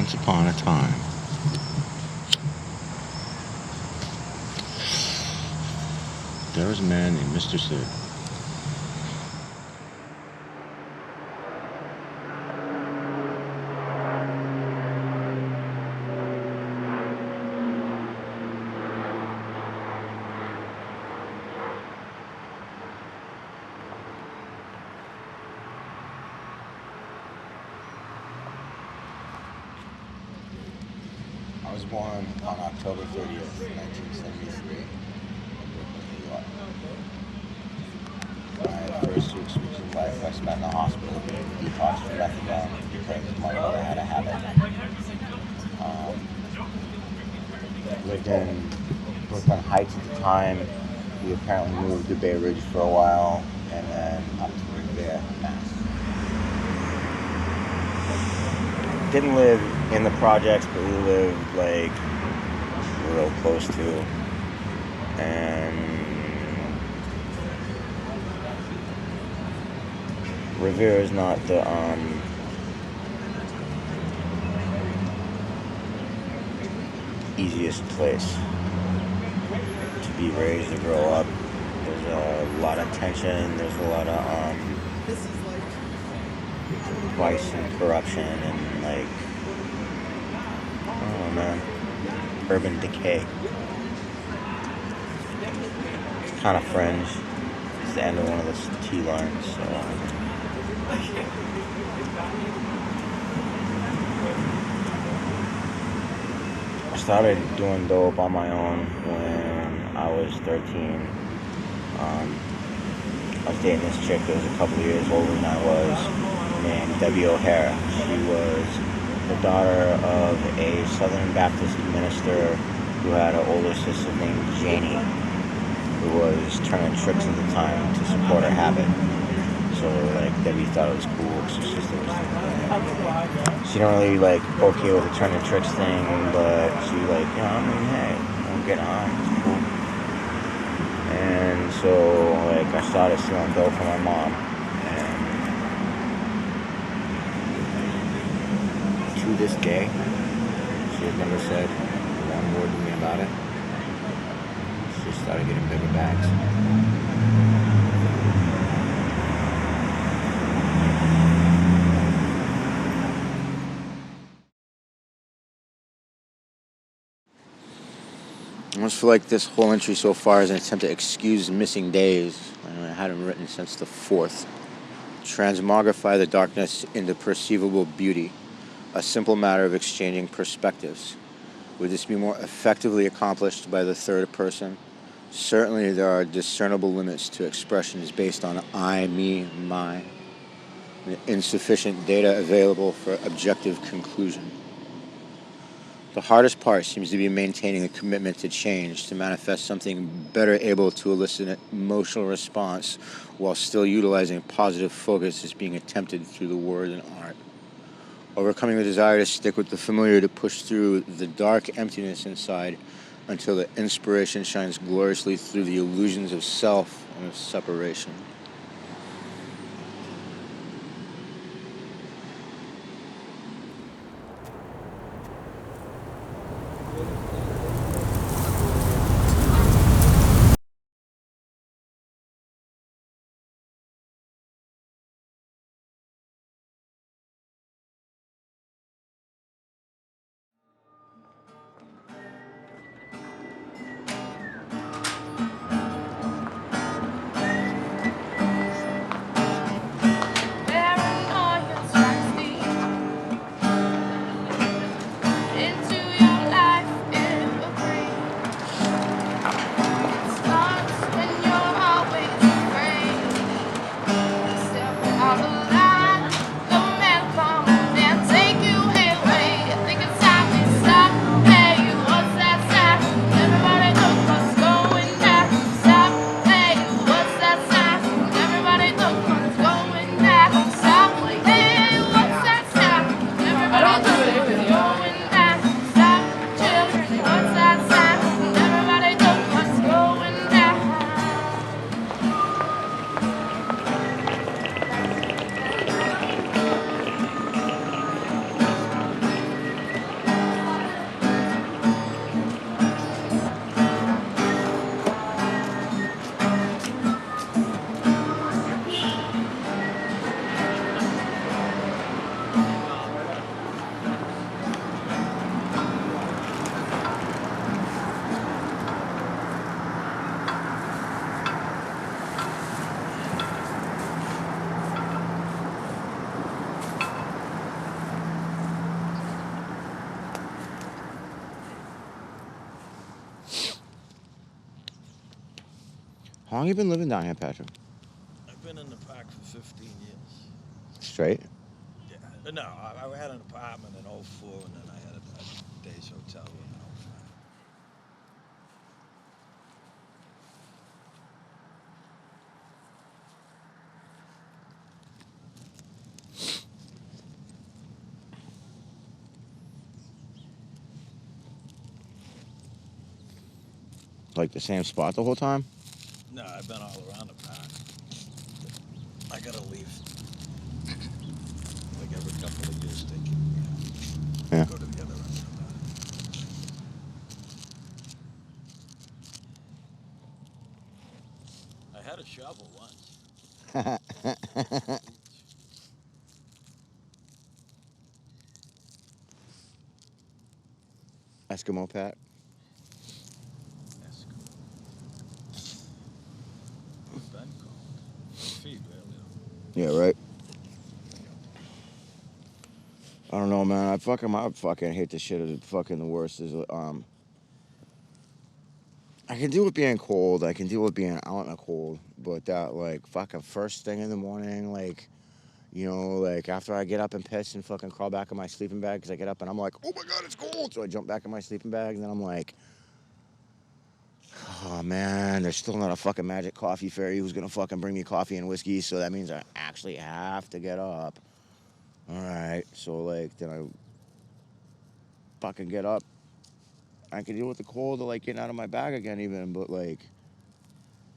Once upon a time. There was a man named Mr. Sid. I was born on October 30th, 1973, in Brooklyn, New York. My first 6 weeks of life I spent in the hospital being detoxed from methadone because my mother had a habit. Lived in Brooklyn Heights at the time. We apparently moved to Bay Ridge for a while, and then up to Revere, Mass. Didn't live in the projects, but we lived like real close to. And Revere is not the easiest place to be raised, to grow up. There's a lot of tension. There's a lot of vice and corruption and like, I don't know, man, urban decay. It's kind of fringe. It's the end of one of the T lines. So. I started doing dope on my own when I was 13. I was dating this chick that was a couple of years older than I was, named Debbie O'Hara. She was the daughter of a Southern Baptist minister who had an older sister named Janie, who was turning tricks at the time to support her habit. So like Debbie thought it was cool because her sister was doing it. She didn't really like okay with the turning tricks thing, but she like, you know, I mean, hey, I'm getting on, it's cool. And so like I started stealing dope from my mom, and to this day, she has never said one word to me about it. She just started getting bigger bags. I almost feel like this whole entry so far is an attempt to excuse missing days. I hadn't written since the 4th. Transmogrify the darkness into perceivable beauty. A simple matter of exchanging perspectives. Would this be more effectively accomplished by the third person? Certainly there are discernible limits to expressions based on I, me, my. Insufficient data available for objective conclusion. The hardest part seems to be maintaining a commitment to change, to manifest something better able to elicit an emotional response while still utilizing positive focus is being attempted through the word and art. Overcoming the desire to stick with the familiar, to push through the dark emptiness inside until the inspiration shines gloriously through the illusions of self and of separation. How long you been living down here, Patrick? I've been in the park for 15 years. Straight? Yeah. No, I had an apartment in '04, and then I had a day's hotel in '05. Like the same spot the whole time? No, I've been all around the park. I gotta leave. Like every couple of years, take it. Yeah. Go to the other end of the park. I had a shovel once. Eskimo Pat. Ben called. Feed, really. Yeah, right. I don't know, man. I fucking hate this shit. As fucking the worst is I can deal with being cold. I can deal with being out in the cold, but that like fucking first thing in the morning, like like after I get up and piss and fucking crawl back in my sleeping bag because I get up and I'm like, oh my god, it's cold. So I jump back in my sleeping bag and then I'm like, oh man, there's still not a fucking magic coffee fairy who's gonna fucking bring me coffee and whiskey. So that means I actually have to get up. All right, so like then I fucking get up. I can deal with the cold of like getting out of my bag again, even, but like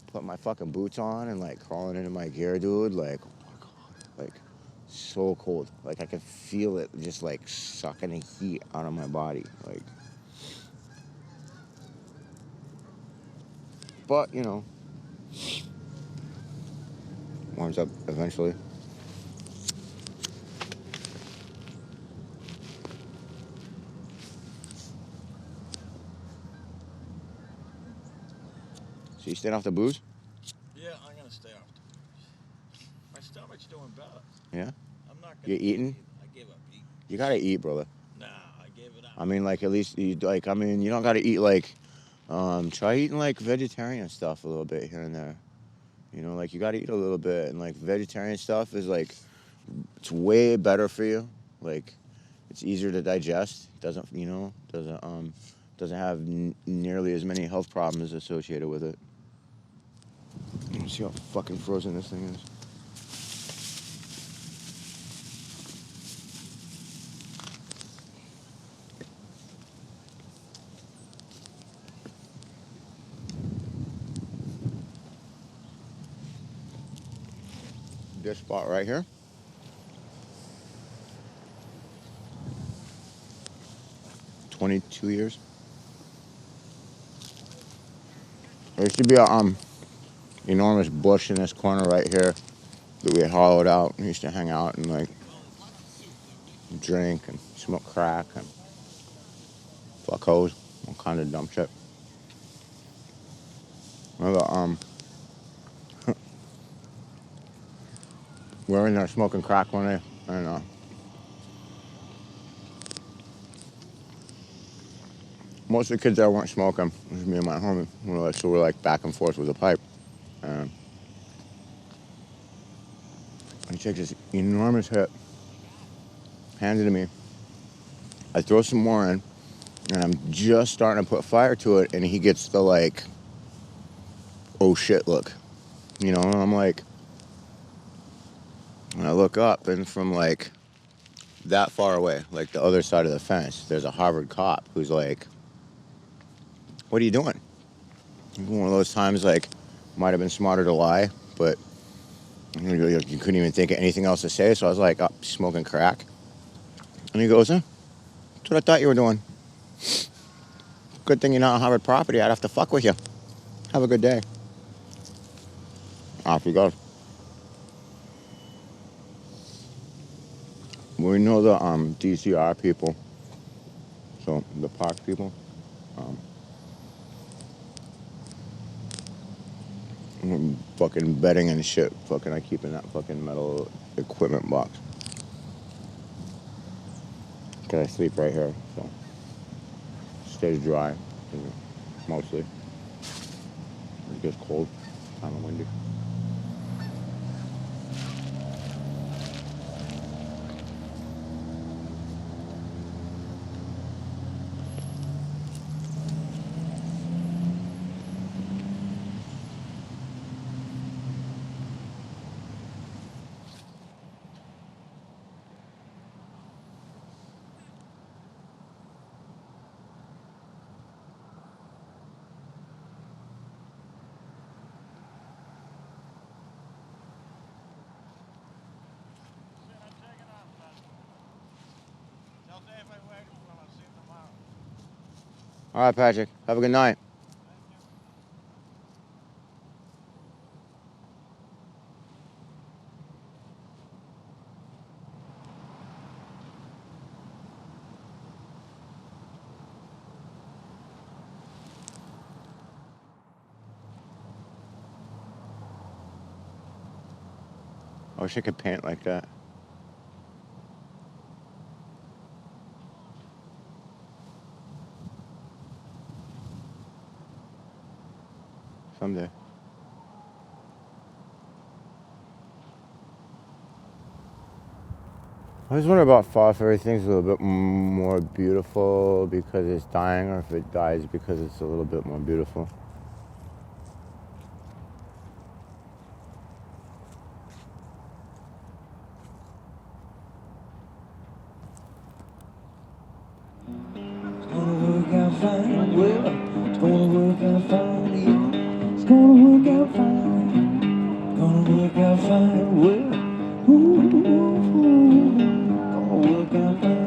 putting my fucking boots on and like crawling into my gear, dude. Like, oh my god, like so cold. Like I can feel it just like sucking the heat out of my body. Like, but warms up eventually. So you staying off the booze? Yeah, I'm gonna stay off the booze. My stomach's doing better. Yeah. I'm not gonna. You eating? I gave up eating. You gotta eat, brother. Nah, I gave it up. I mean, like at least you like. I mean, you don't gotta eat like. Try eating like vegetarian stuff a little bit here and there. Like you gotta eat a little bit, and like vegetarian stuff is like it's way better for you. Like it's easier to digest. Doesn't have nearly as many health problems associated with it. Let's see how fucking frozen this thing is. This spot right here. $22 years. There used to be a enormous bush in this corner right here that we had hollowed out. We used to hang out and like drink and smoke crack and fuck hoes, all kind of dumb shit. Remember, we were in there smoking crack one day, and most of the kids there weren't smoking. It was me and my homie. So we're like back and forth with a pipe. And he takes this enormous hit, hands it to me. I throw some more in, and I'm just starting to put fire to it, and he gets the like, oh shit look. And I'm like, and I look up, and from like that far away, like the other side of the fence, there's a Harvard cop who's like, what are you doing? One of those times, like, might have been smarter to lie, but you couldn't even think of anything else to say, so I was like, oh, smoking crack. And he goes, that's what I thought you were doing. Good thing you're not on Harvard property. I'd have to fuck with you. Have a good day. Off he goes. We know the DCR people, so the park people. Fucking bedding and shit. Fucking I keep in that fucking metal equipment box. Cause I sleep right here, so stays dry, mostly. It gets cold. Kind of windy. All right, Patrick. Have a good night. I wish I could paint like that. Someday. I just wonder about fall, if everything's a little bit more beautiful because it's dying, or if it dies because it's a little bit more beautiful. It's gonna work out fine, well, it's gonna work out fine, yeah. It's gonna work out fine, gonna work out fine, well, ooh, gonna work out fine.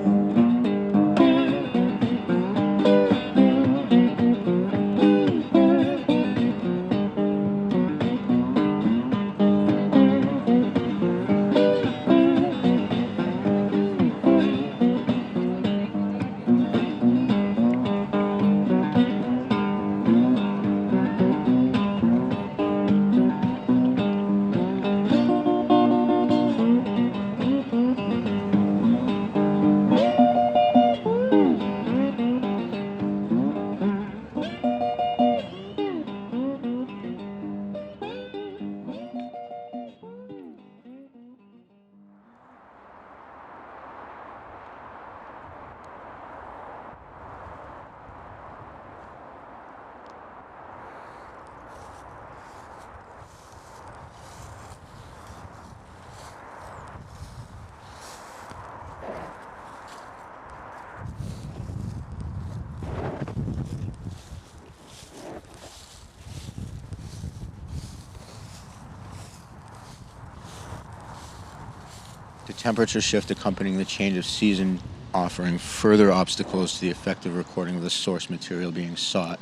The temperature shift accompanying the change of season offering further obstacles to the effective recording of the source material being sought.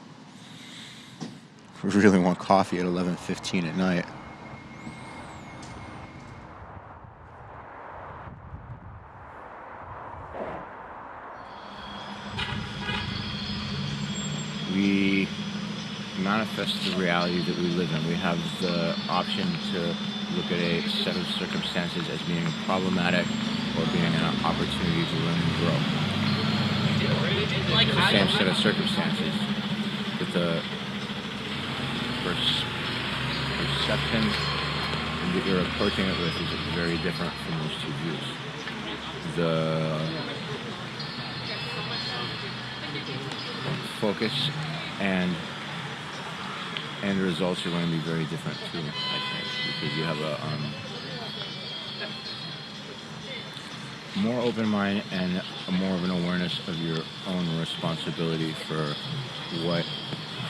We really want coffee at 11:15 at night. We manifest the reality that we live in. We have the option to look at a set of circumstances as being problematic or being an opportunity to learn and grow. It's the same set of circumstances, but the perception that you're approaching it with is very different from those two views. The focus and the results are going to be very different too, I think, because you have a more open mind and more of an awareness of your own responsibility for what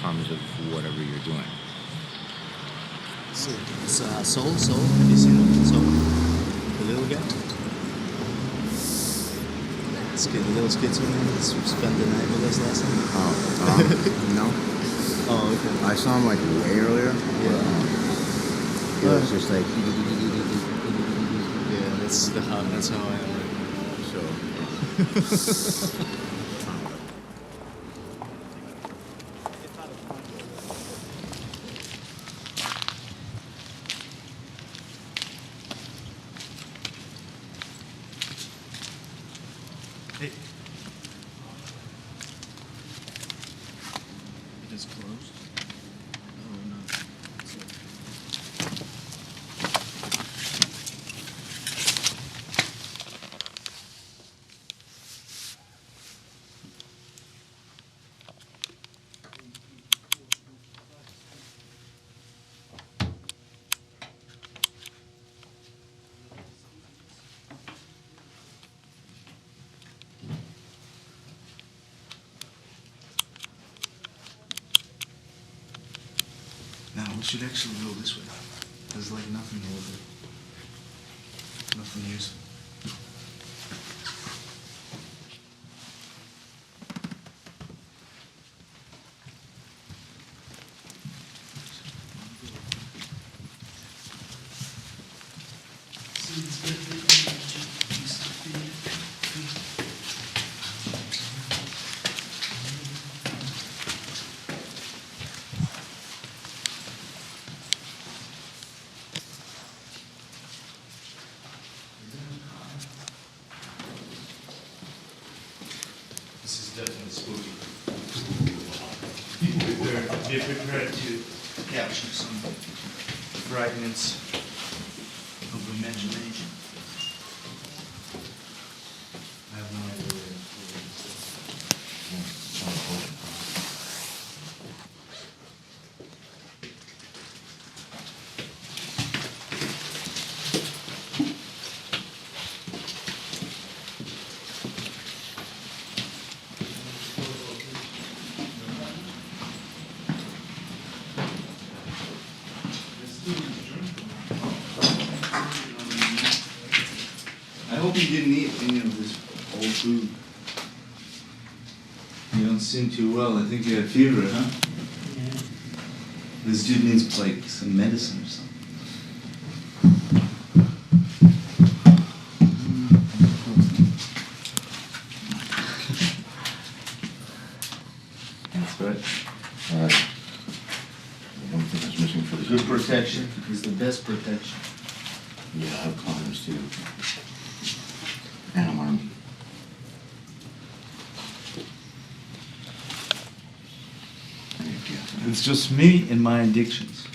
comes of whatever you're doing. So it's Soul. Have you seen Soul? The little guy. The little schizophrenic spent the night with us last night. No. Oh, okay. I saw him like way earlier. Yeah. It was just like. Yeah, that's how I am. So. Hey. It is closed. Oh no. we should actually go this way. There's like nothing over there. Nothing useful. This is definitely spooky. Be prepared to capture some fragments of imagination. I have no idea where I hope you didn't eat any of this old food. You don't seem too well. I think you have fever, huh? Yeah. This dude needs like some medicine or something. That's right. Alright. One thing that's missing for the Good protection is the best protection. Yeah, I have condoms too. And I'm armed. It's just me and my addictions.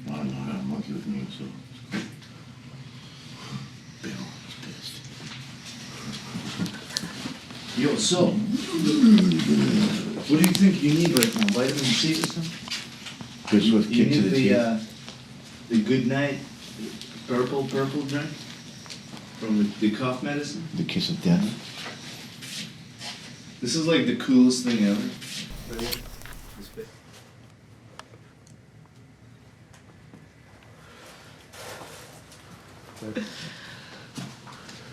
I don't know, I got a monkey with me, so. Bill is pissed. Yo, so, what do you think you need right now? Vitamin C or something? Good swift You kick to need the teeth. the good night purple drink from the cough medicine? The kiss of death. This is like the coolest thing ever. Ready? This bit.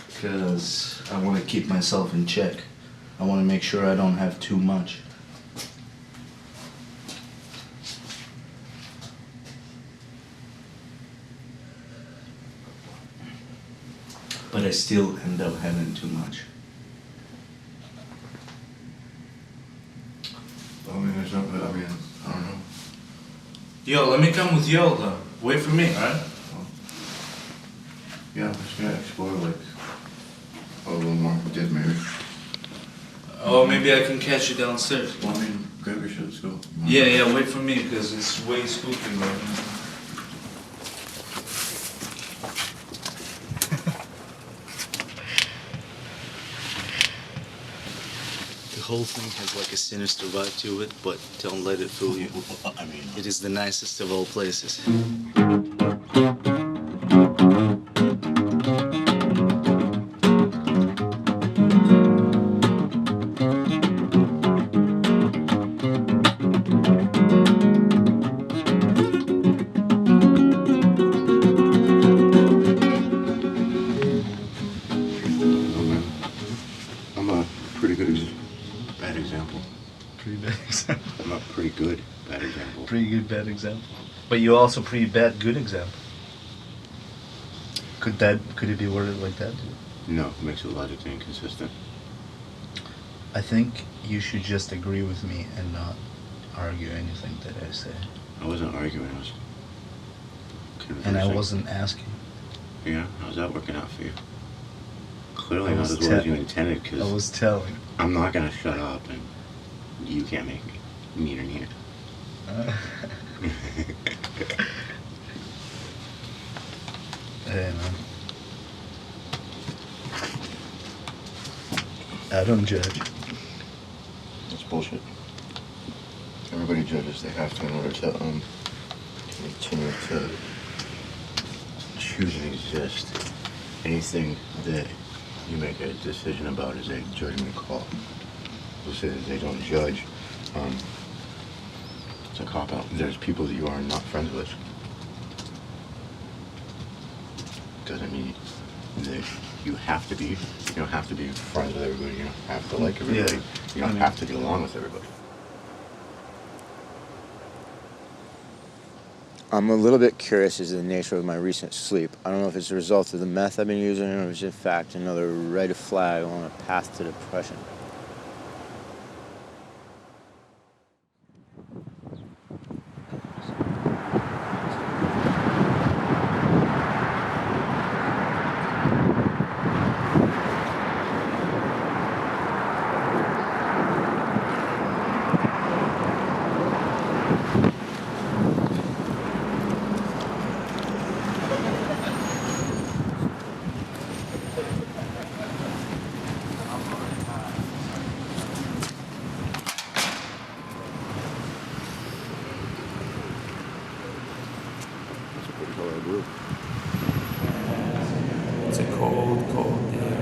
Because I want to keep myself in check. I want to make sure I don't have too much. But I still end up having too much. I mean, there's not, I mean, I don't know. Yo, let me come with yo though. Wait for me, alright? Yeah, I'm just gonna explore like a little more dead maybe. Oh, maybe I can catch you downstairs. Well, I mean, grab your shit, let's go. Yeah, wait for me because it's way spooky right now. The whole thing has like a sinister vibe to it, but don't let it fool you. I mean, It is the nicest of all places. I'm a pretty good, bad example. Pretty bad example. I'm a pretty good, bad example. Pretty good bad example. But you're also pretty bad good example. Could it be worded like that? No, it makes it logically inconsistent. I think you should just agree with me and not argue anything that I say. I wasn't arguing, I was And I conversing. wasn't asking. Yeah, how's that working out for you? Clearly I not was as well as te- you intended, I because was telling. I'm not gonna shut up and you can't make me neither near. Hey man. I don't judge. That's bullshit. Everybody judges, they have to in order to continue to choose and exist. Anything that you make a decision about is a judgment call. People say that they don't judge. It's a cop-out. There's people that you are not friends with. Doesn't mean that you have to be. You don't have to be friends with everybody. You don't have to like everybody. Yeah. You don't have to get along with everybody. I'm a little bit curious as to the nature of my recent sleep. I don't know if it's a result of the meth I've been using or if it's in fact another red flag on a path to depression. It's a cold, cold day.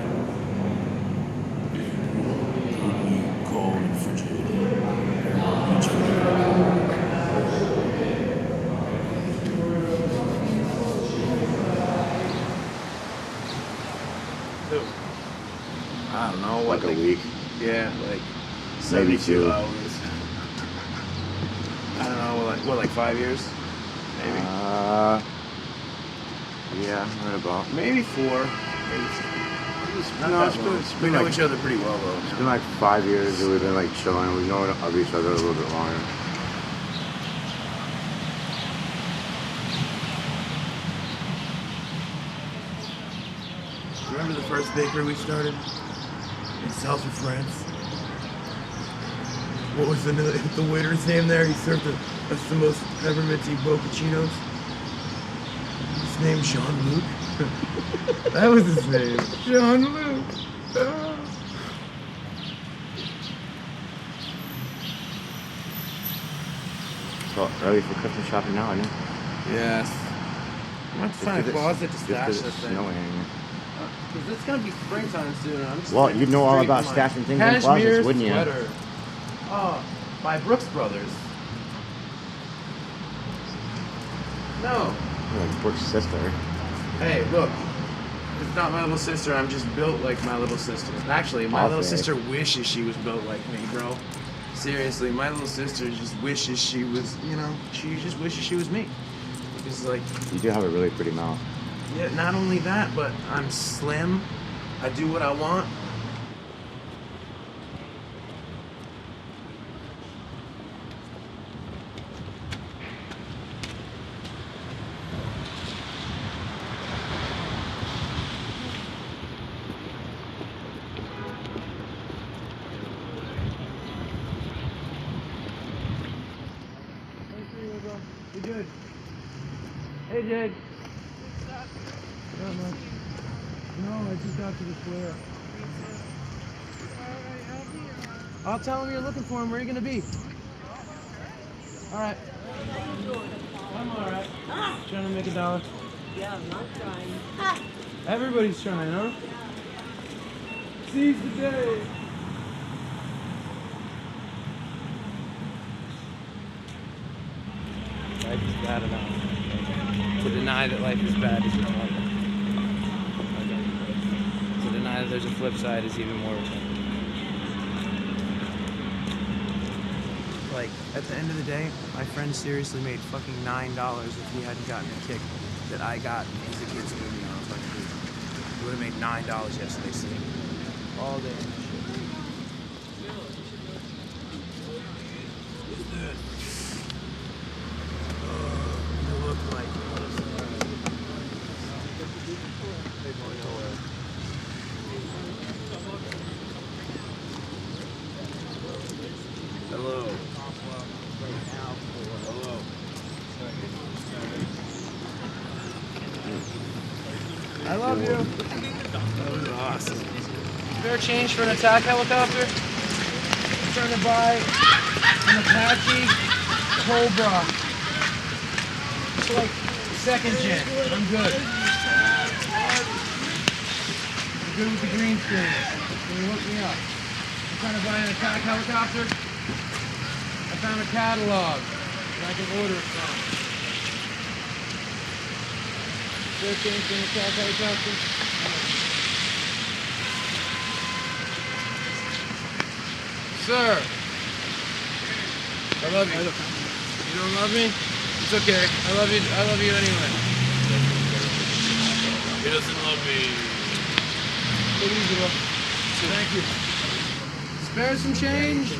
Really cold and frigid. I don't know, Like a week. Yeah, like Maybe 72 two. hours. I don't know, like 5 years? Maybe. Yeah, right about. Maybe 4. Maybe not No, that it's been- long. it's We been know like- each other pretty well, though. It's been like 5 years that we've been like chilling. We've known of each other a little bit longer. Remember the first bakery we started? In South of France? What was the waiter's name there? He served us the most pepperminty boccacinos. His name Jean-Luc. That was his name. Jean-Luc. So early for Christmas shopping now, isn't it? Yes. I'm going to find a closet to stash Just 'cause this it's thing. snowing. Because it's going to be springtime soon. I'm just Well, like, you'd know all straight about for my stashing things in cashmere closets, wouldn't you? sweater. Oh, by Brooks Brothers. No. Like Brooke's sister. Hey, look. It's not my little sister. I'm just built like my little sister. Actually, my little Okay. sister wishes she was built like me, bro. Seriously, my little sister just wishes she was, she just wishes she was me. Because, like, You do have a really pretty mouth. yeah, not only that, but I'm slim. I do what I want. You good? Hey, Jake. Not much. No, I just got to the square. I'll tell him you're looking for him. Where are you gonna be? All right. I'm all right. Trying to make $1. Yeah, I'm not trying. Everybody's trying, huh? Seize the day. Life is bad enough. To deny that life is bad is even harder. To deny that there's a flip side is even more retarded. Like, at the end of the day, my friend seriously made fucking $9 if he hadn't gotten the kick that I got in He's a Kid's movie on fucking movie. He would have made $9 yesterday sitting all day. You look like hello. Hello. I love you. That was awesome. Fair change for an attack helicopter? I'm trying to buy an Apache Cobra. It's like second gen. I'm good. I'm good with the green screen. Can you hook me up? I'm trying to buy an attack helicopter. I found a catalog. I can order it from. Fair change from the attack helicopter. Sir! I love you. You don't love me? It's okay. I love you anyway. He doesn't love me. Take it easy, bro. Thank you. Spare some change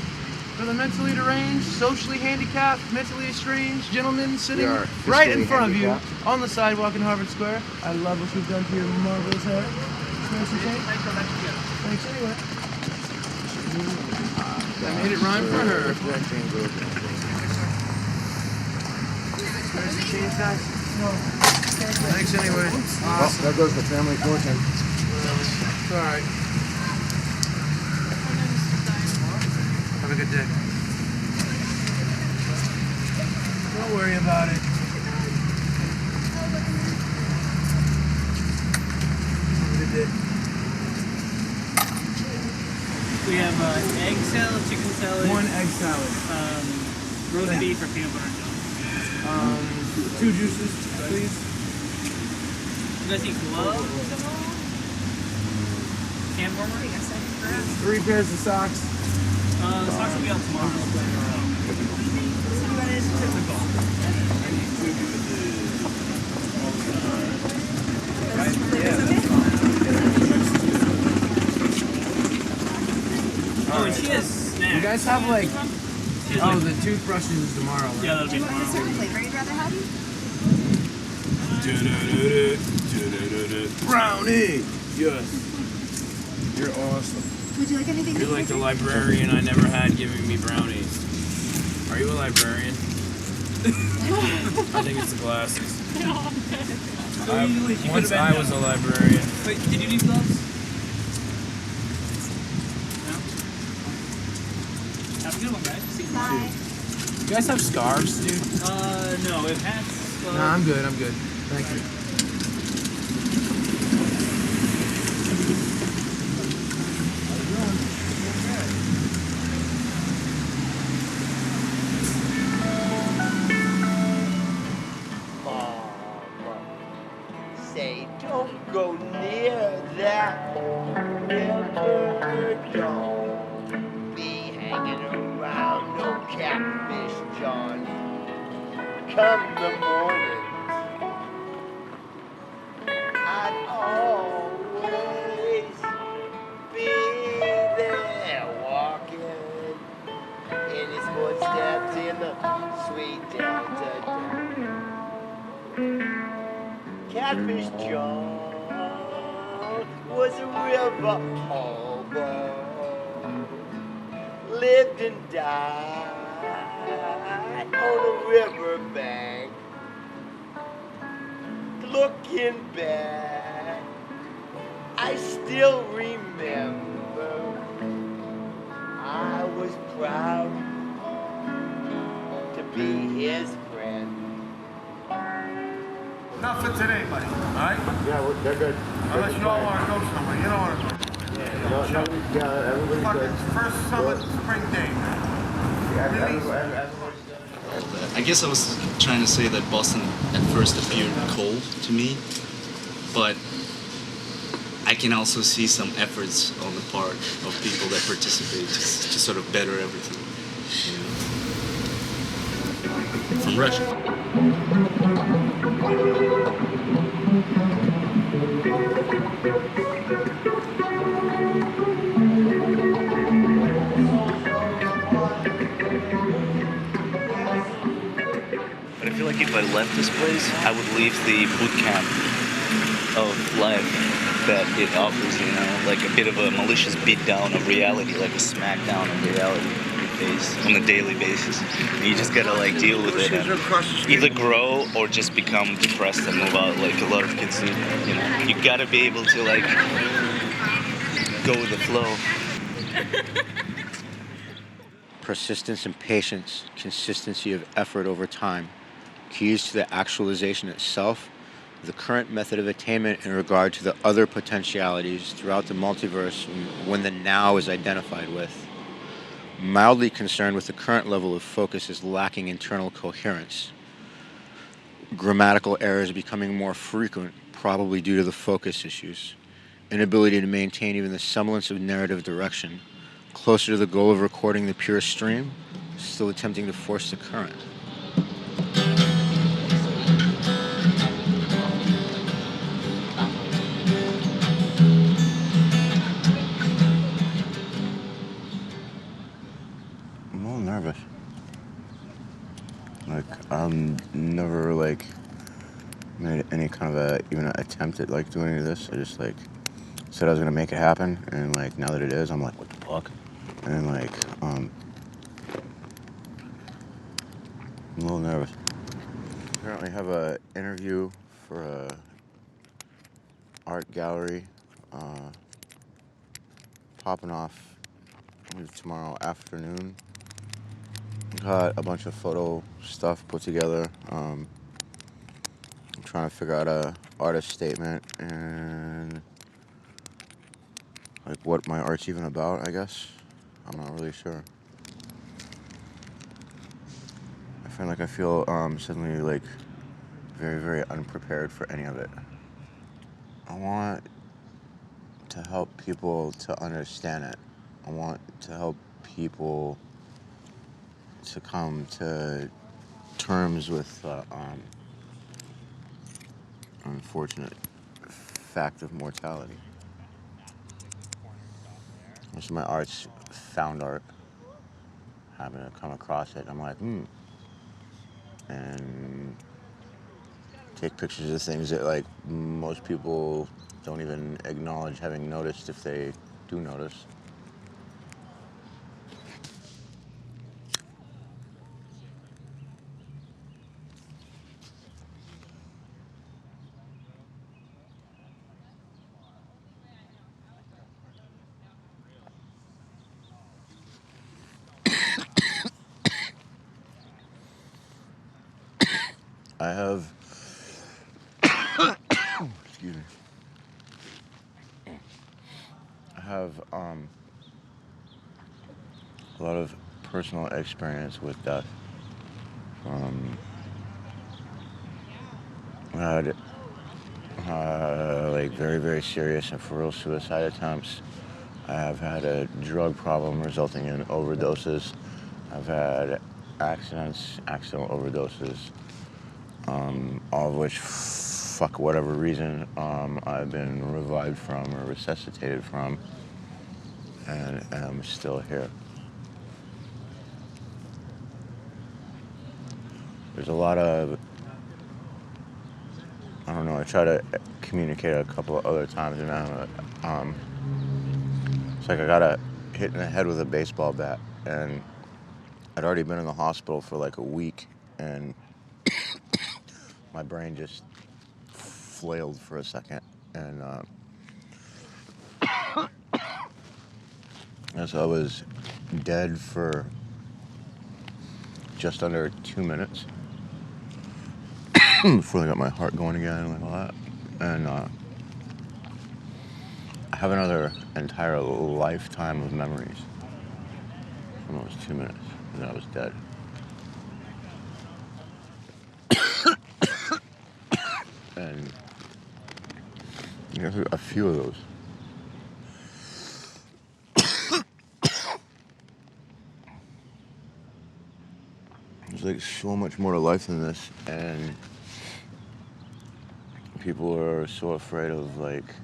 for the mentally deranged, socially handicapped, mentally estranged gentleman sitting right in front of you on the sidewalk in Harvard Square. I love what you've done to your marvelous hair. Spare some change. Thanks anyway. I made it rhyme for her. Spare some change, guys. No. Thanks anyway. Awesome. There goes the family fortune. It's all right. Have a good day. Don't worry about it. Have a good day. We have egg salad, chicken salad, One egg salad. roast beef or peanut butter and jelly. 2 juices, please. You guys need gloves? Can warmer? 3 pairs of socks. The socks will be out tomorrow. Oh, and she has snacks. You guys have like, the toothbrushes is tomorrow, right? Yeah, that'll be Is there a tomorrow. certain flavor you'd rather have? Brownie! Yes. You're awesome. Would you like anything? You're like the librarian I never had giving me brownies. Are you a librarian? I think it's the glasses. Once I was a librarian. Wait, did you need gloves? No? Have a good one, guys. See you tomorrow. Bye. You guys have scarves, dude? No, we have hats. No, I'm good. Thank you. Say, don't go near that river, don't be hanging around no catfish, John. Come the morning, I'd always be there, walking in his footsteps in the sweet Delta. Catfish John was a river hobo, lived and died on a riverbank. Looking back, I still remember I was proud to be his friend. Not for today, buddy. All right? Yeah, they're good. Unless you all want to go somewhere. You don't want to go. Everybody's Fucking good. first summer spring day, man. I guess I was trying to say that Boston at first appeared cold to me, but I can also see some efforts on the part of people that participate to sort of better everything. You know? From Russia. But I feel like if I left this place, I would leave the boot camp of life that it offers, you know, like a bit of a malicious beatdown of reality, like a smackdown of reality you face on a daily basis. And you just gotta like deal with it and either grow or just become depressed and move out like a lot of kids do, you know. You gotta be able to like go with the flow. Persistence and patience, consistency of effort over time, keys to the actualization itself, the current method of attainment in regard to the other potentialities throughout the multiverse when the now is identified with. Mildly concerned with the current level of focus is lacking internal coherence. Grammatical errors becoming more frequent, probably due to the focus issues. Inability to maintain even the semblance of narrative direction. Closer to the goal of recording the pure stream, still attempting to force the current. I'm a little nervous. Like, never, like, made any kind of even an attempt at, like, doing any of this. I just, like, said I was gonna make it happen, and, like, now that it is, I'm like, what the fuck? And, like, I'm a little nervous. Apparently have a interview for a art gallery, popping off, I believe, tomorrow afternoon. Got a bunch of photo stuff put together. I'm trying to figure out a artist statement and like what my art's even about, I guess. I'm not really sure. I feel suddenly like very, very unprepared for any of it. I want to help people to understand it. I want to help people to come to terms with unfortunate fact of mortality. Most of my art's found art. Having to come across it, I'm like, and take pictures of things that like most people don't even acknowledge having noticed if they do notice. I have, excuse me. I have a lot of personal experience with death. I had like very, very serious and for real suicide attempts. I have had a drug problem resulting in overdoses. I've had accidental overdoses, all of which, fuck whatever reason, I've been revived from or resuscitated from, and am still here. There's a lot of, I don't know, I try to communicate a couple of other times, and it's like I got hit in the head with a baseball bat, and I'd already been in the hospital for like a week, and my brain just flailed for a second, and as I was dead for just under 2 minutes before I got my heart going again and like all that, and I have another entire lifetime of memories from those 2 minutes, and I was dead. And a few of those. There's like so much more to life than this, and people are so afraid of like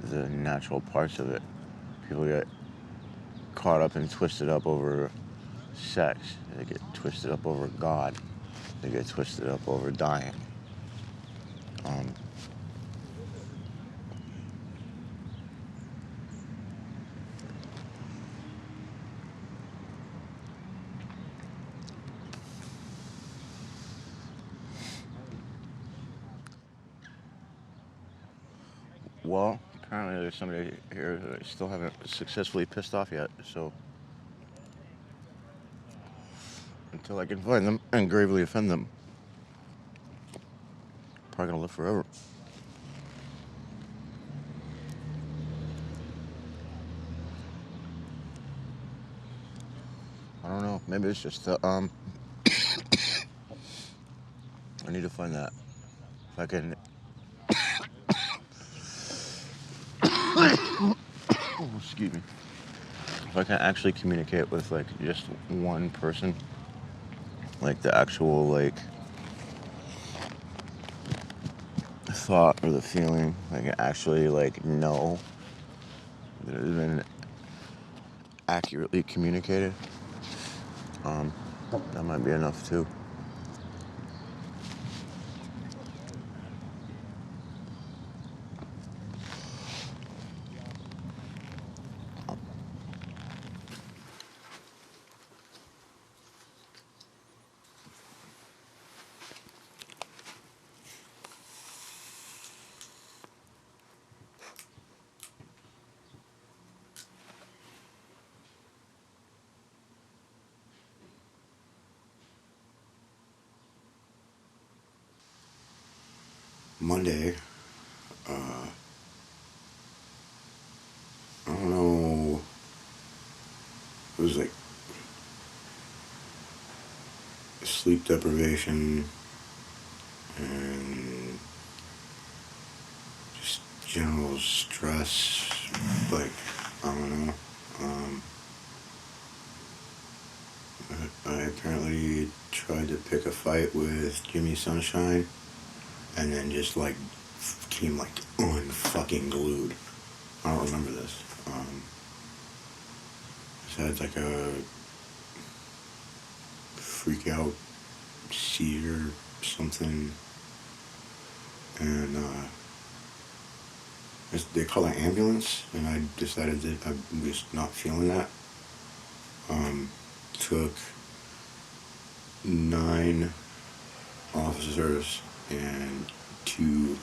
the natural parts of it. People get caught up and twisted up over sex. They get twisted up over God. They get twisted up over dying. Well, apparently there's somebody here that I still haven't successfully pissed off yet, so until I can find them and gravely offend them, probably gonna live forever. Maybe it's just the, I need to find that. If I can... Excuse me. If I can actually communicate with, like, just one person, like, the actual, like, thought or the feeling, like, actually, like, know that it has been accurately communicated, that might be enough, too. Monday, I don't know, it was like sleep deprivation and just general stress, like, I don't know, I apparently tried to pick a fight with Jimmy Sunshine and then just like came like unfucking glued. I don't remember this. Just had like a freak out seizure something, and they call an ambulance, and I decided that I was not feeling that. Took 9 officers and 2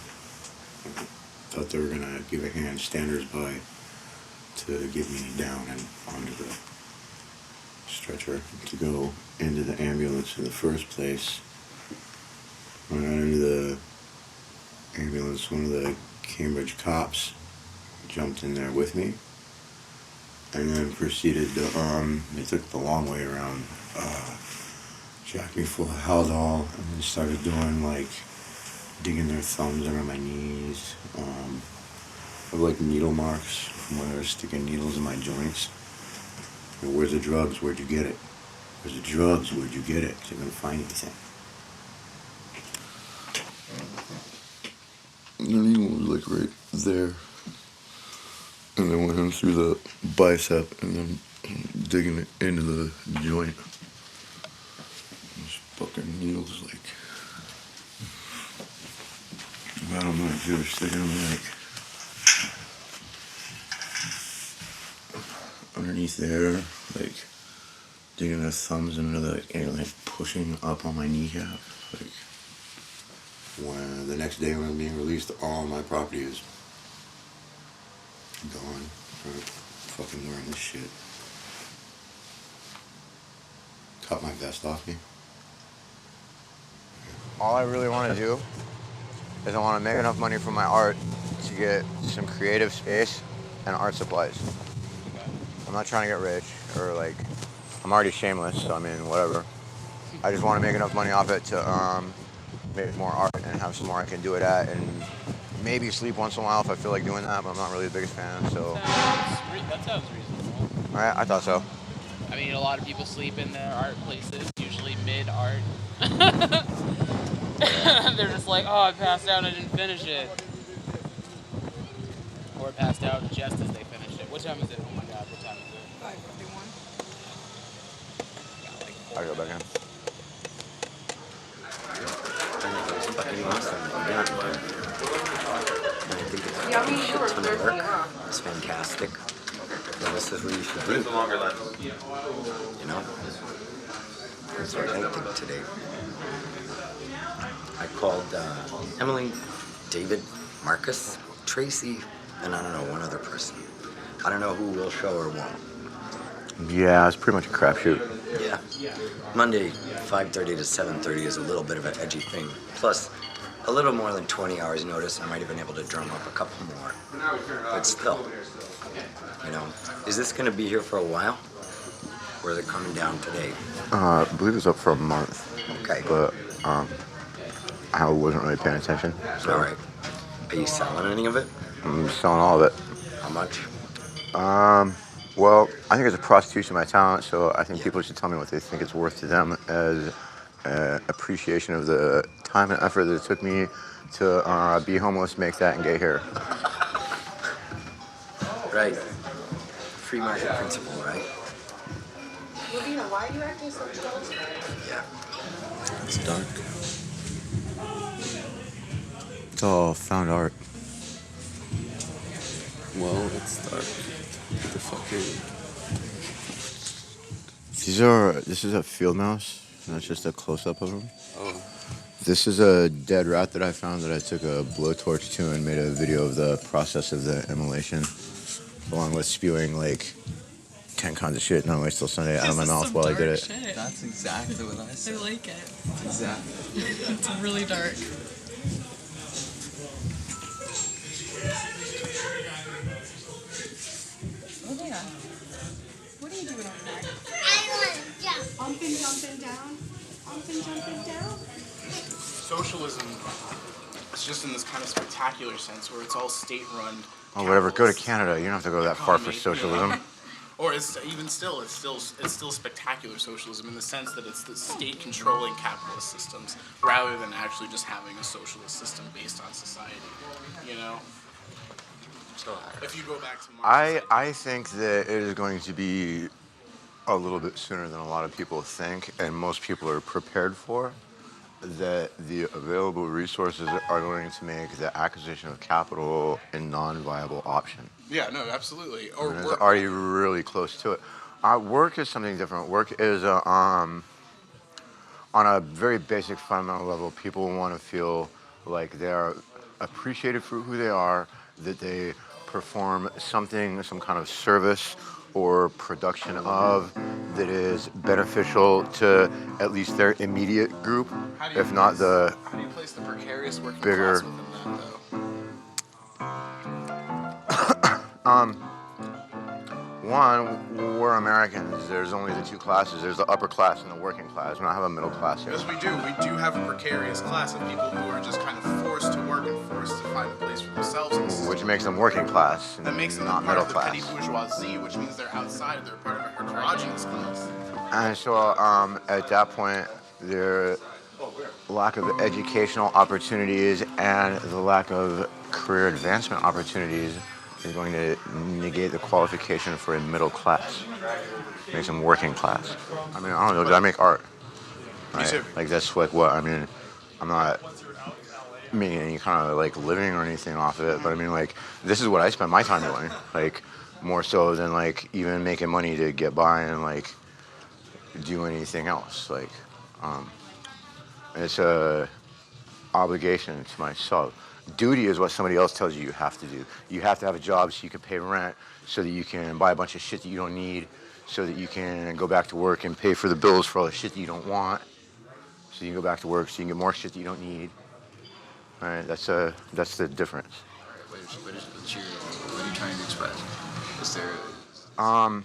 thought they were gonna give a hand standers by to get me down and onto the stretcher to go into the ambulance in the first place. When I got into the ambulance, one of the Cambridge cops jumped in there with me and then proceeded to, they took the long way around, jacked me full of Haldol and then started doing like digging their thumbs under my knees, of like needle marks from where they were sticking needles in my joints. Where's the drugs? Where'd you get it? Where's the drugs? Where'd you get it? 'Cause you're gonna find anything. The needle was like right there. And then went in through the bicep and then digging it into the joint. Those fucking needles like, I don't know if they were sticking them like underneath there, like digging their thumbs into the, and like pushing up on my kneecap. Like, when the next day when I'm being released, all my property is gone for fucking wearing this shit. Cut my vest off me. All I really want to do is I want to make enough money from my art to get some creative space and art supplies. I'm not trying to get rich or like, I'm already shameless, so I mean, whatever. I just want to make enough money off it to make more art and have some more I can do it at, and maybe sleep once in a while if I feel like doing that, but I'm not really the biggest fan, so. That sounds reasonable. All right, I thought so. I mean, a lot of people sleep in their art places, usually mid-art. They're just like, oh, I passed out and I didn't finish it. Or passed out just as they finished it. What time is it? Oh my god, what time is it? 5:51. I'll go back in. Fucking awesome. Yeah, man. I think it's a shit ton of work. It's fantastic. And this is what you should do. You know? That's what I think today. I called Emily, David, Marcus, Tracy, and I don't know, one other person. I don't know who will show or won't. Yeah, it's pretty much a crapshoot. Yeah. Monday, 5:30 to 7:30 is a little bit of an edgy thing. Plus, a little more than 20 hours notice, I might have been able to drum up a couple more. But still, you know, is this going to be here for a while? Or is it coming down today? I believe it's up for a month. Okay. But I wasn't really paying attention. So All right. Are you selling any of it? I'm selling all of it. How much? Well, I think it's a prostitution of my talent, so I think people should tell me what they think it's worth to them as appreciation of the time and effort that it took me to be homeless, make that, and get here. Right. Free market principle, right? Lavina, why are you acting so chill today? Yeah. It's dark. It's all found art. Well, it's dark. What the fuck is it? This is a field mouse. That's just a close-up of them. Oh. This is a dead rat that I found that I took a blowtorch to and made a video of the process of the immolation, along with spewing like 10 kinds of shit, not wait till Sunday, out of my mouth while I did it. Shit. That's exactly what I said. I like it. Exactly. It's really dark. Oh yeah. What are you doing over there? Jumping down. Jumping down. Socialism is just in this kind of spectacular sense where it's all state-run. Oh, whatever. Go to Canada. You don't have to go that far for socialism. Or it's still spectacular socialism in the sense that it's the state controlling capitalist systems rather than actually just having a socialist system based on society. You know. If you go back to Marx, I think that it is going to be a little bit sooner than a lot of people think, and most people are prepared for, that the available resources are going to make the acquisition of capital a non-viable option. yeah, no, absolutely. I mean, it's already really close to it. Work is something different. Work is, on a very basic fundamental level, people want to feel like they are appreciated for who they are, that they perform something, some kind of service or production of that is beneficial to at least their immediate group, if not the how do you place the precarious working bigger. class within that, though? One, we're Americans. There's only the two classes. There's the upper class and the working class. We don't have a middle class here. Yes, we do. We do have a precarious class of people who are just kind of forced to work and forced to find a place for themselves in the system. Which makes them working class, That makes them not part middle of the class. petty bourgeoisie, which means they're outside. They're part of a heterogeneous class. And so at that point, the lack of educational opportunities and the lack of career advancement opportunities is going to negate the qualification for a middle class. Makes them working class. I mean, I don't know, did I make art? Right? Like that's like what, I mean, I'm not making any kind of like living or anything off of it, but I mean like, this is what I spend my time doing. Like, more so than like even making money to get by and like do anything else. Like, it's a obligation to myself. Duty is what somebody else tells you you have to do. You have to have a job so you can pay rent, so that you can buy a bunch of shit that you don't need, so that you can go back to work and pay for the bills for all the shit that you don't want, so you can go back to work so you can get more shit that you don't need. All right, that's the difference. What are you trying to express? Is there... I'm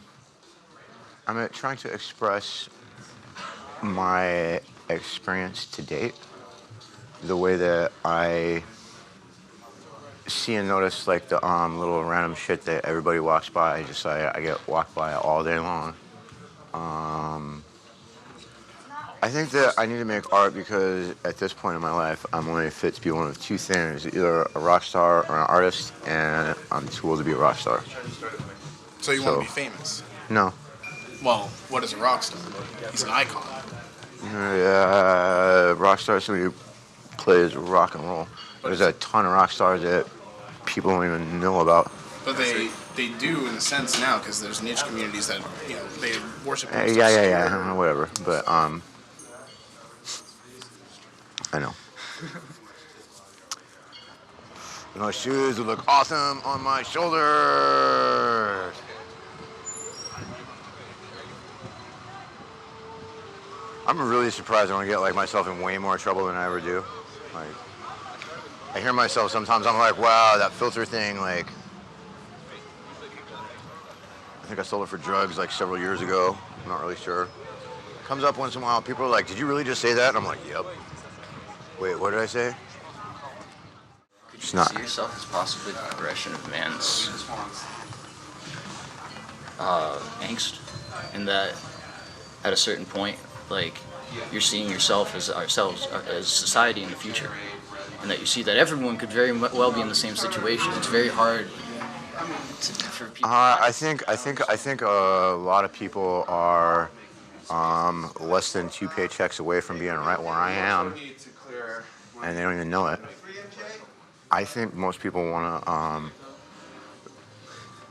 trying to express my experience to date, the way that I see and notice like the little random shit that everybody walks by. I get walked by all day long. I think that I need to make art because at this point in my life, I'm only fit to be one of two things, either a rock star or an artist, and I'm too old to be a rock star. So you want to be famous? No. Well, what is a rock star? He's an icon. Rock star is somebody who plays rock and roll. There's a ton of rock stars that people don't even know about. But they do in a sense now because there's niche communities that they worship. Yeah, whatever. But I know. My shoes would look awesome on my shoulders. I'm really surprised I don't get like myself in way more trouble than I ever do. Like, I hear myself sometimes. I'm like, wow, that filter thing. Like, think I sold it for drugs like several years ago. I'm not really sure. Comes up once in a while. People are like, "Did you really just say that?" And I'm like, "Yep." Wait, what did I say? Could It's you not. see yourself as possibly the progression of man's angst, in that at a certain point, like, you're seeing yourself as ourselves, as society in the future, and that you see that everyone could very well be in the same situation. It's very hard for people. I think a lot of people are less than 2 paychecks away from being right where I am, and they don't even know it. I think most people want to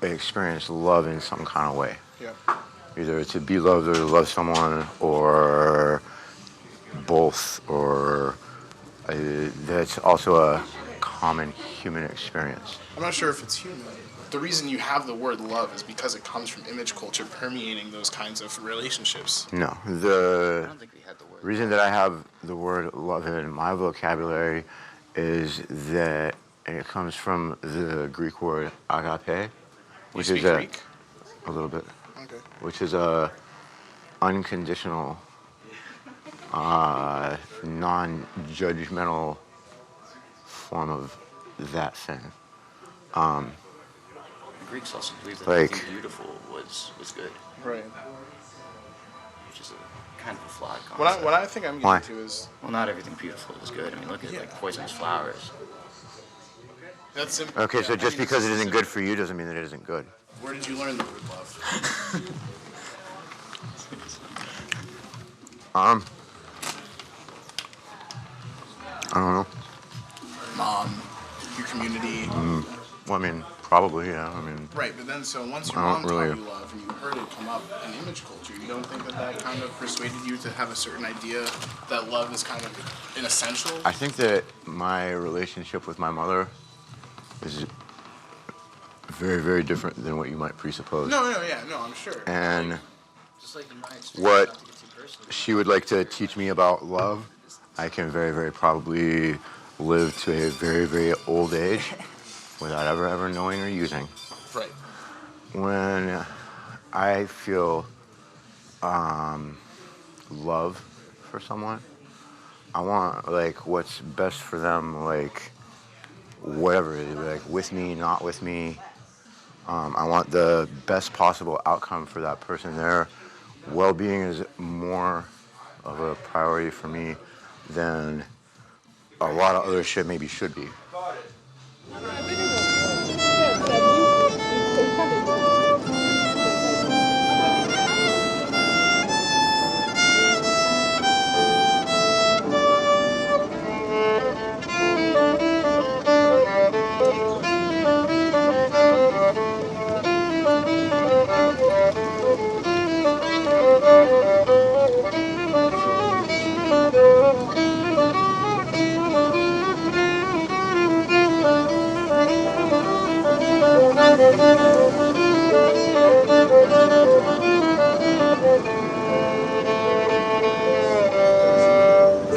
experience love in some kind of way. Yeah. Either to be loved or to love someone, or both, or that's also a common human experience. I'm not sure if it's human. The reason you have the word love is because it comes from image culture permeating those kinds of relationships. No, the reason that I have the word love in my vocabulary is that it comes from the Greek word agape, which is a little bit, Okay. which is a unconditional, non-judgmental form of that thing. The Greeks also believed that Like- everything beautiful was good. Right. Which is a kind of a flawed concept. What I think I'm getting to is... Well, not everything beautiful is good. I mean, look at like poisonous flowers. That's simple. Okay, so Yeah, I just mean, because it it's isn't good for you doesn't mean that it isn't good. Where did you learn the word love? I don't know. Mom, your community. Well, I mean, probably, yeah. I mean, Right, but then so once your I mom don't taught really- you love and you heard it come up in image culture, you don't think that kind of persuaded you to have a certain idea that love is kind of an essential? I think that my relationship with my mother is very, very different than what you might presuppose. No, I'm sure. And Just like in my experience, what not to get too personal. she would like to teach me about love, I can very, very probably live to a very, very old age without ever knowing or using. Right. When I feel love for someone, I want like what's best for them, like whatever it is, like with me, not with me. I want the best possible outcome for that person. Their well-being is more of a priority for me than a lot of other shit maybe should be.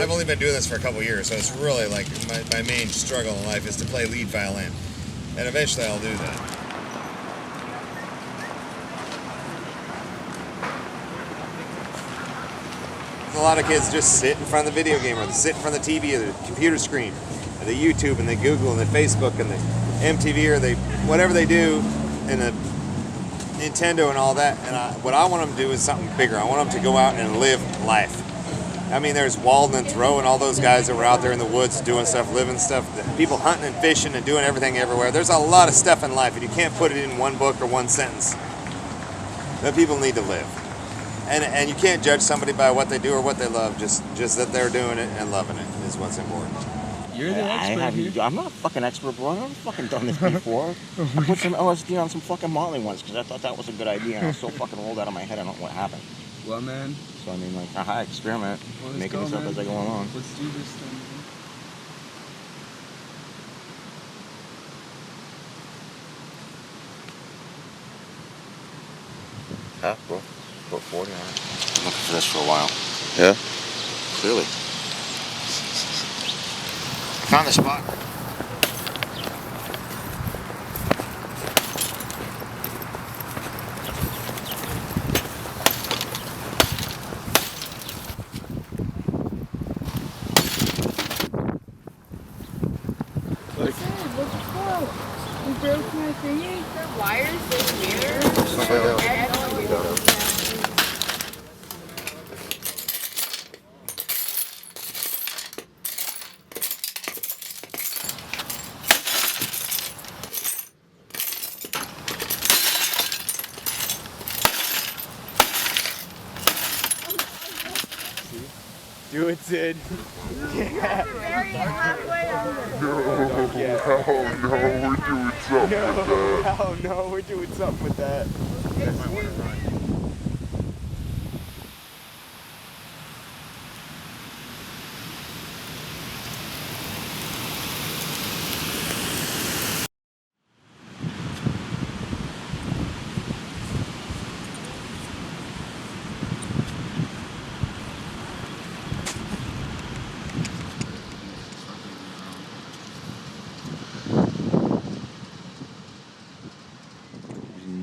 I've only been doing this for a couple years, so it's really like my main struggle in life is to play lead violin. And eventually I'll do that. A lot of kids just sit in front of the video game, or they sit in front of the TV or the computer screen, or the YouTube, and they Google, and they Facebook, and the MTV, or they whatever they do, and the Nintendo and all that. And what I want them to do is something bigger. I want them to go out and live life. I mean, there's Walden and Thoreau and all those guys that were out there in the woods doing stuff, living stuff, people hunting and fishing and doing everything everywhere. There's a lot of stuff in life, and you can't put it in one book or one sentence. That people need to live. And you can't judge somebody by what they do or what they love, just that they're doing it and loving it is what's important. You're the expert here. I'm not a fucking expert, bro. I've never fucking done this before. I put some LSD on some fucking Molly once because I thought that was a good idea, and I was so fucking rolled out of my head I don't know what happened. Well, man. So, I mean, like, I experiment, Well, making this up as I go along. Let's do this thing. Half, bro. Put 40 on it. I'm looking for this for a while. Yeah? Clearly. Found the spot. We broke my thingy. The wires in here. Do it, Sid. Yeah. No, we're doing something with that.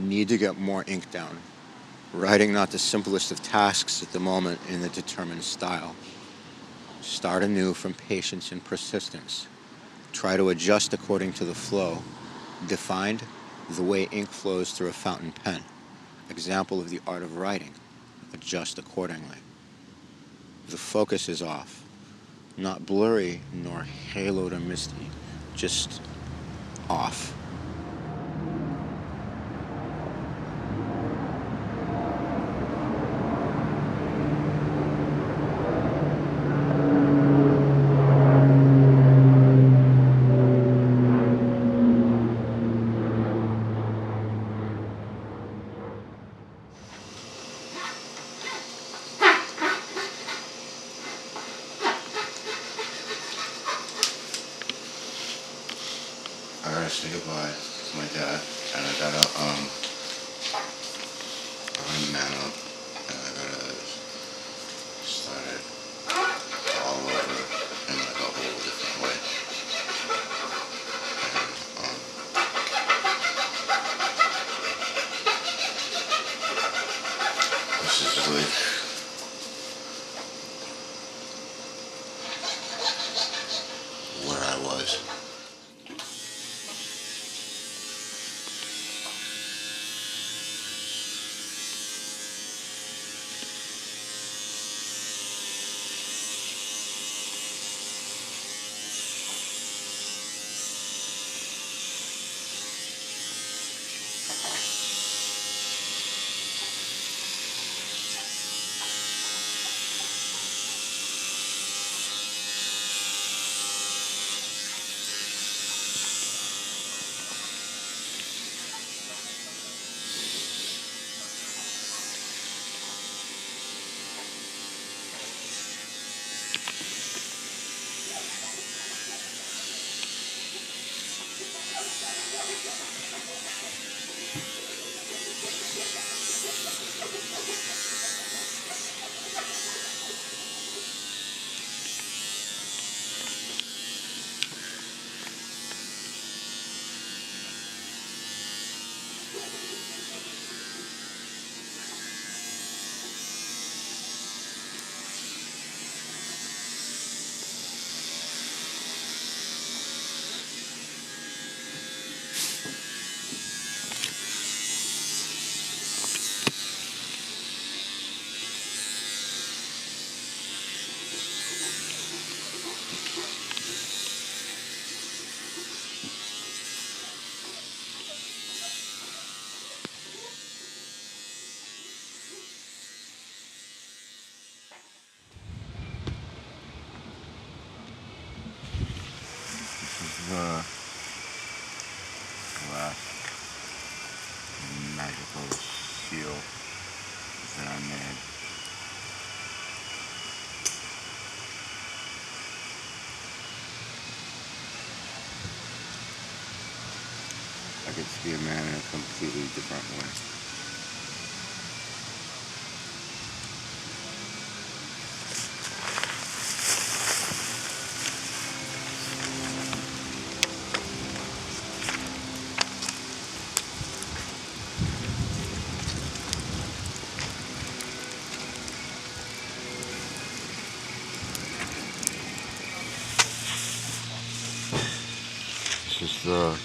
Need to get more ink down. Writing not the simplest of tasks at the moment in the determined style. Start anew from patience and persistence. Try to adjust according to the flow. Defined, the way ink flows through a fountain pen. Example of the art of writing. Adjust accordingly. The focus is off. Not blurry nor haloed or misty. Just off. I gotta say goodbye to my dad, and I gotta man up, and I gotta start it all over in like a whole different way. And this is like where I was. The glass magical seal that I made. I get to be a man in a completely different way. This is the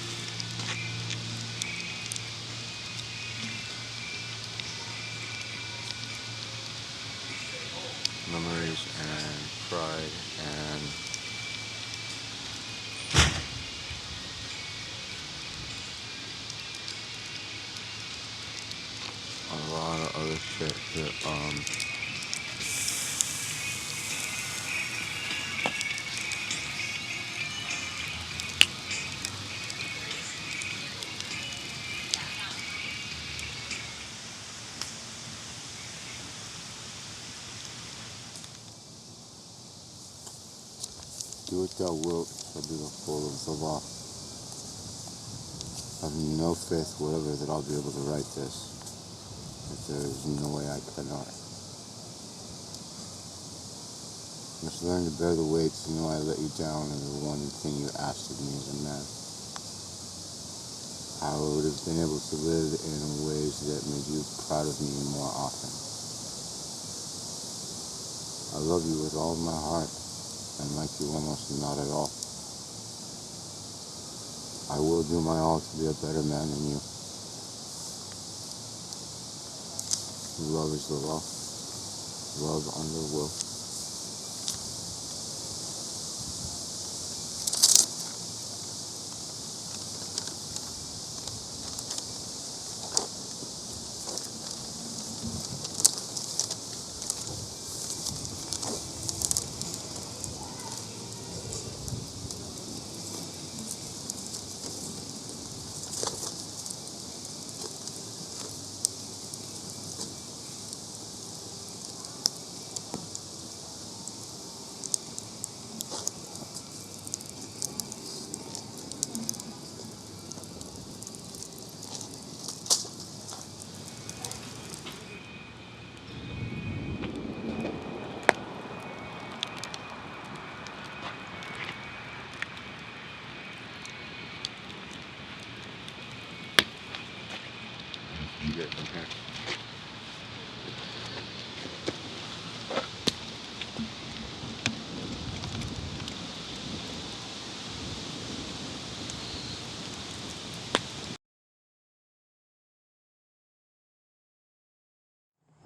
other shit that, do what thou wilt shall be the whole of the law. I have no faith whatever that I'll be able to write this. But there is no way I cannot. I must learn to bear the weight to know I let you down in the one thing you asked of me as a man. I would have been able to live in ways that made you proud of me more often. I love you with all my heart and like you almost not at all. I will do my all to be a better man than you. Love is the law. Love under will. You get from here.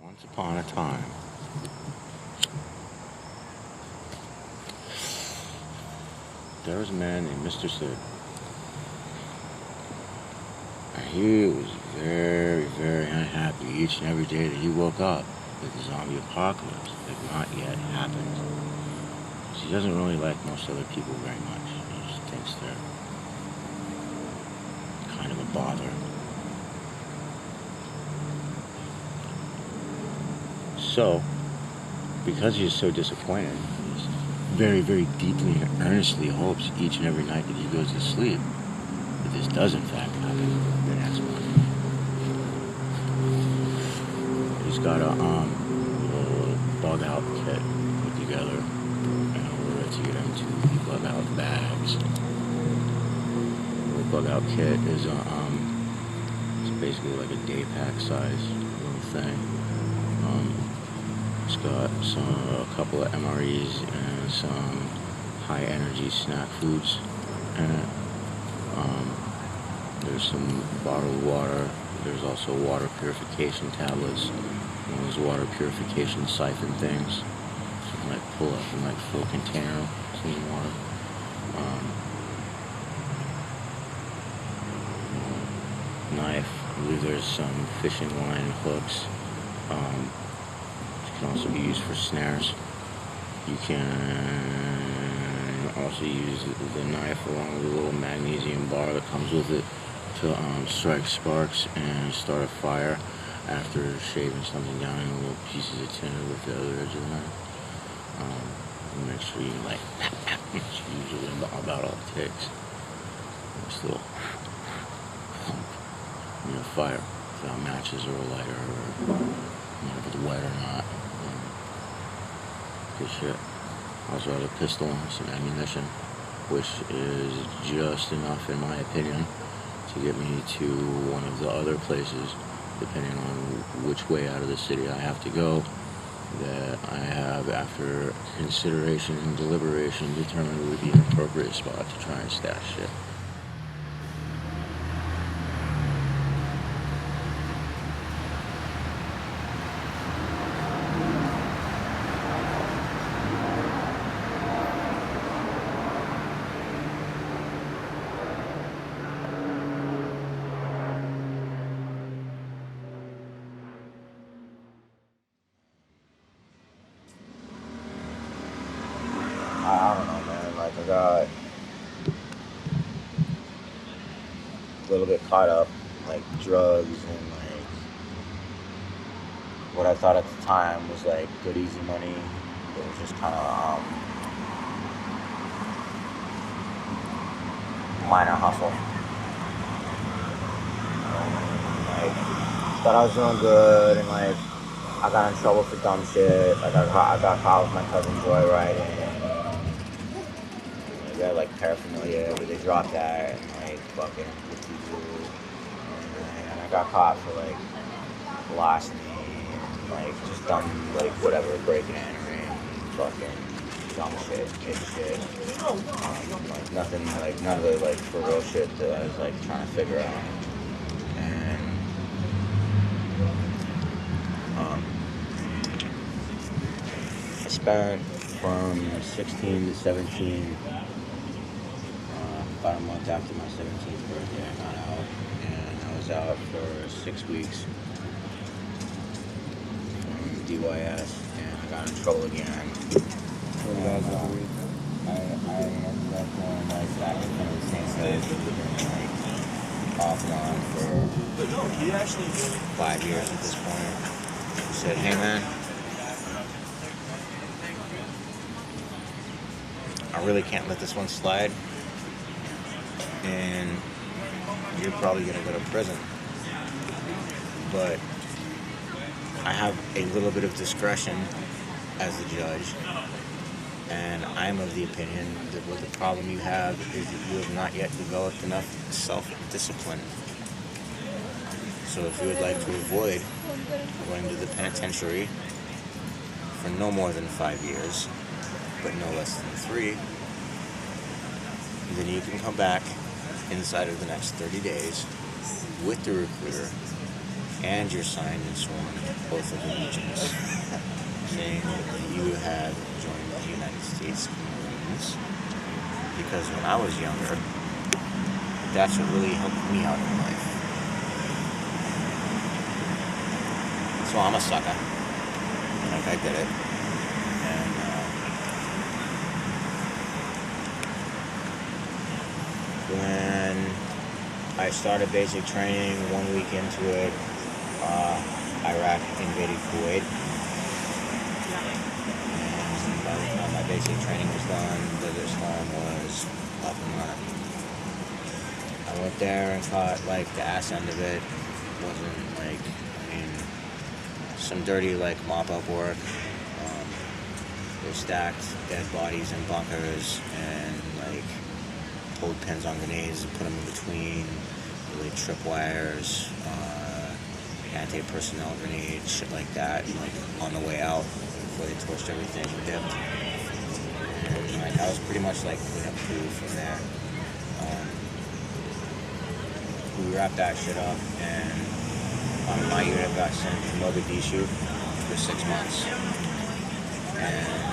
Once upon a time, there was a man named Mr. Sid. And he was very, very unhappy each and every day that he woke up that the zombie apocalypse had not yet happened. He doesn't really like most other people very much. He just thinks they're kind of a bother. So, because he is so disappointed, he very, very deeply and earnestly hopes each and every night that he goes to sleep that this does in fact happen the next morning. He's got a little bug out kit put together in order to get into the bug out bags. The little bug out kit is it's basically like a day pack size little thing. It's got a couple of MREs and some high energy snack foods in it. There's some bottled water. There's also water purification tablets. One of those water purification siphon things. You can like pull up and like fill a container with clean water. Knife. I believe there's some fishing line hooks. Can also be used for snares. You can also use the knife along with a little magnesium bar that comes with it to strike sparks and start a fire after shaving something down in little pieces of tinder with the other edge of the knife. Make sure you like it's usually about all it takes. Still fire without matches or a lighter or if it's wet or not. Good shit. Also has a pistol and some ammunition, which is just enough, in my opinion, to get me to one of the other places, depending on which way out of the city I have to go, that I have, after consideration and deliberation, determined would be an appropriate spot to try and stash shit. got a little bit caught up, like drugs and like what I thought at the time was like good easy money. It was just kind of minor hustle. Like thought I was doing good, and like I got in trouble for dumb shit. Like I got caught with my cousin joyriding. They got like paraphernalia, but they dropped that and like fucking and I got caught for like larceny and like just dumb like whatever, breaking and entering, fucking dumb shit, kid shit. Like nothing, like none of the like for real shit that I was like trying to figure out. And I spent from 16 to 17, about a month after my 17th birthday, I got out, and I was out for 6 weeks from DYS, and I got in trouble again. I ended up going like back in front of the same place, like off and on for 5 years at this point. I said, hey man, I really can't let this one slide, and you're probably gonna go to prison, but I have a little bit of discretion as the judge, and I'm of the opinion that what the problem you have is that you have not yet developed enough self-discipline. So if you would like to avoid going to the penitentiary for no more than 5 years, but no less than 3, then you can come back inside of the next 30 days with the recruiter and your signed and sworn oath of allegiance saying that you have joined the United States Marines, because when I was younger, that's what really helped me out in life. So I'm a sucker. Like, I did it. And when I started basic training, 1 week into it, Iraq invaded Kuwait. And by the time my basic training was done, Desert Storm was up and running. I went there and caught like the ass end of it. Wasn't like, I mean, some dirty like mop-up work. They stacked dead bodies in bunkers and like pulled pins on grenades and put them in between, really tripwires, anti-personnel grenades, shit like that, like on the way out before they torched everything and dipped. And like I was pretty much like clean up crew from there. We wrapped that shit up, and my unit got sent to Mogadishu for 6 months. And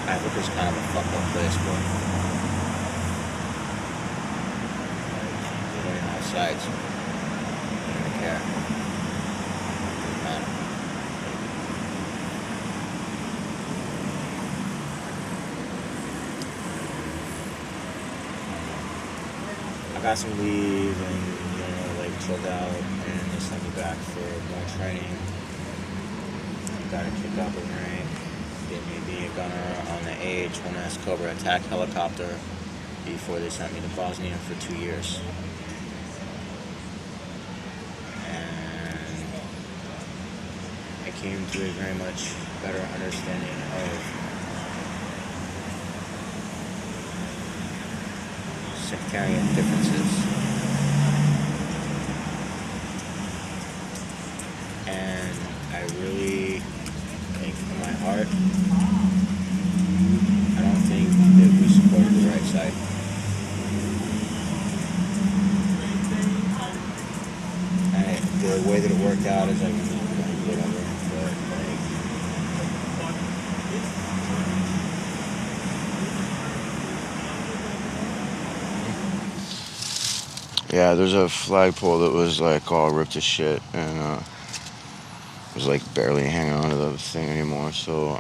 Africa's kind of a fucked up place, bro. Like, on all sides. I don't even care. Doesn't matter. I got some leave and, like chilled out, and they sent me back for more training. Got a kick up a rank. They made me a gunner on the AH-1S Cobra attack helicopter before they sent me to Bosnia for 2 years. And I came to a very much better understanding of sectarian differences. And I really think from my heart, I don't think that we supported the right side. And the way that it worked out is like whatever, but like Yeah, there's a flagpole that was like all ripped to shit and was like barely hanging on to the thing anymore. So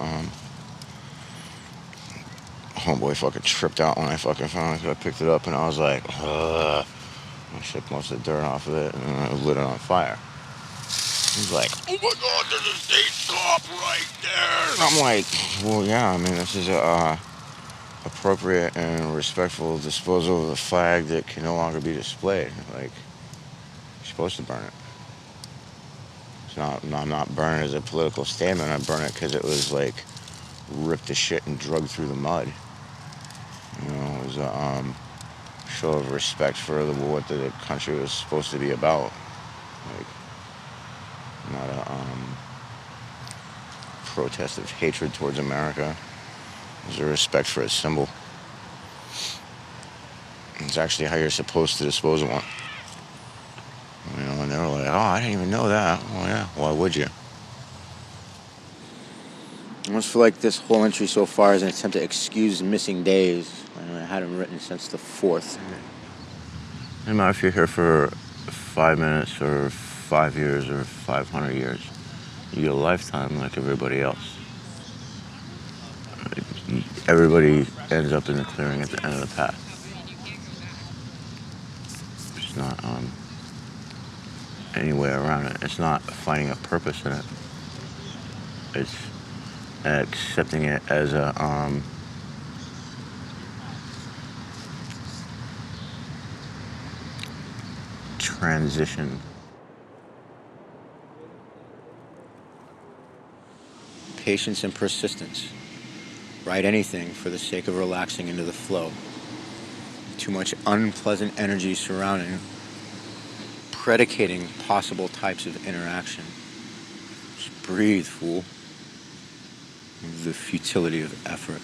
homeboy fucking tripped out when I fucking found it. So I picked it up and I was like, ugh. I shook most of the dirt off of it and I lit it on fire. He's like, oh my God, there's a state cop right there. And I'm like, well, yeah, I mean, this is a appropriate and respectful disposal of the flag that can no longer be displayed. Like, you're supposed to burn it. It's not, I'm not burning it as a political statement. I burn it because it was like ripped to shit and drugged through the mud. You know, it was a show of respect for what the country was supposed to be about. Like, not a protest of hatred towards America. It was a respect for a symbol. It's actually how you're supposed to dispose of one. You know, and they were like, oh, I didn't even know that. Well, yeah, why would you? I almost feel like this whole entry so far is an attempt to excuse missing days. I had them written since the 4th. No matter if you're here for 5 minutes or 5 years or 500 years, you get a lifetime like everybody else. Everybody ends up in the clearing at the end of the path. It's not any way around it. It's not finding a purpose in it. It's accepting it as a transition. Patience and persistence. Write anything for the sake of relaxing into the flow. Too much unpleasant energy surrounding, predicating possible types of interaction. Just breathe, fool. The futility of effort.